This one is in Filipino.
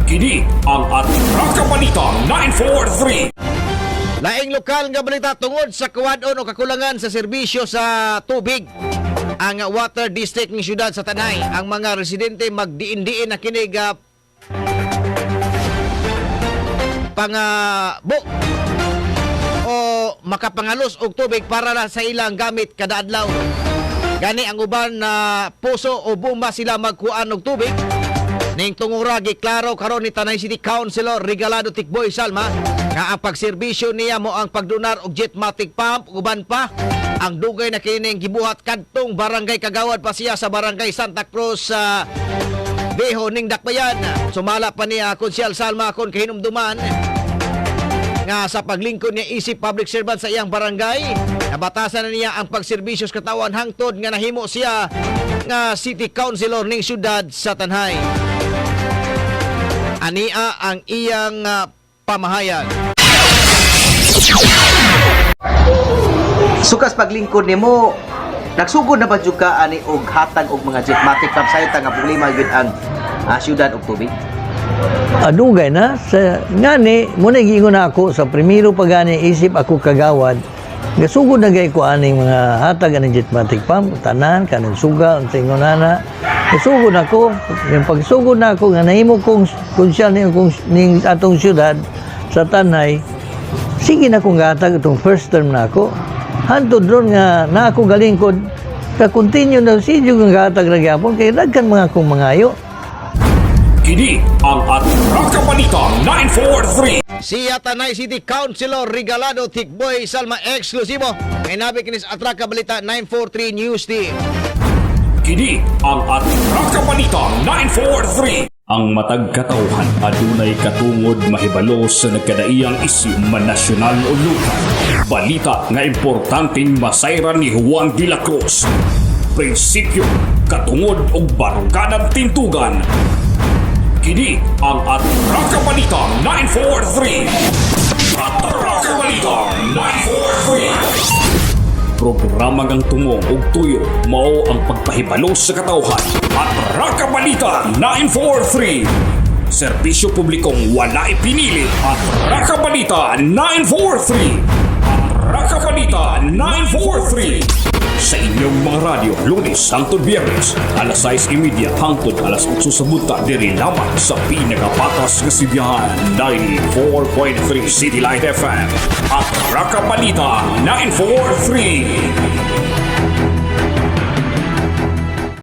Kini ang Atraka Balita 943. Laing lokal nga balita tungod sa kawadon o kakulangan sa serbisyo sa tubig. Ang water district ng siyudad sa Tanay, ang mga residente magdiin-diin na kinig pangabo o makapangalos og tubig para na sa ilang gamit kada adlaw. Gani ang uban na puso o bumba sila magkuan og tubig. Ning tungura giklaro karon ni Tanay City Councilor Regalado Tikboy Salma nga ang pagserbisyo niya mo ang pagdonar og jetmatic pump uban pa ang dugay na kining gibuhat kadtong barangay Kagawad pa siya sa barangay Santa Cruz sa Beho ning Dakbayan. Sumala pa niya Konsyal Salma kon kahinumduman nga sa paglingkod niya isip public servant sa iyang barangay, nabatasan na niya ang pagserbisyo sa katawan hangtod nga nahimo siya nga city councilor ning syudad sa Tanay. Ania ang iyang pamahayag. Sukas paglingkod nimo, nagsugod na ba jud ka ani og hatag og mga jetmatic pump sa nga problema gyud ang syudad og tubig? Adugay na sa ngani mo na giingon ako sa primero pagani isip ako kagawad gasugod na gay ko aning mga hatag ani jetmatic pump tanan kaning suga unsay ngonana gasugod ako yung pagsugod na ako nga nahimo kong konsyal ning atong syudad sa Tanay. Sige na kong gatag itong first term na ako hantod ron nga na ako galingkod ka continue na sige kong gatag ra gyapon kay daghan mga akong mangayo. Kini ang Atraka Balita 943. Siya Tanay City Councilor Regalado Tikboy Salma eksklusibo. May nabi kinis Atraka Balita 943 News Team. Kini ang Atraka Balita 943. Ang matag katawhan adunay katungod mahibalo sa nagkadaiyang isyu manasyonal o lokal. Balita nga importanteng masayran ni Juan de la Cruz. Prinsipyo, katungod og baruganan tintugan. Kini ang Atraka Balita 943. Atraka Balita 943. Programa ngang tungong og tuyo mao ang pagpahibalo sa katawhan. Atraka Balita 943. Serbisyo publikong wala ipinili. Atraka Balita 943. Atraka Balita 943. Sa inyong mga radyo, Lunes hangtod Biyernes, alas 6:30 hangtod alas 8 sa buta diri lamang sa pinagapatas nga sibiyahan 94.3 City Light FM at Atraka Balita 943.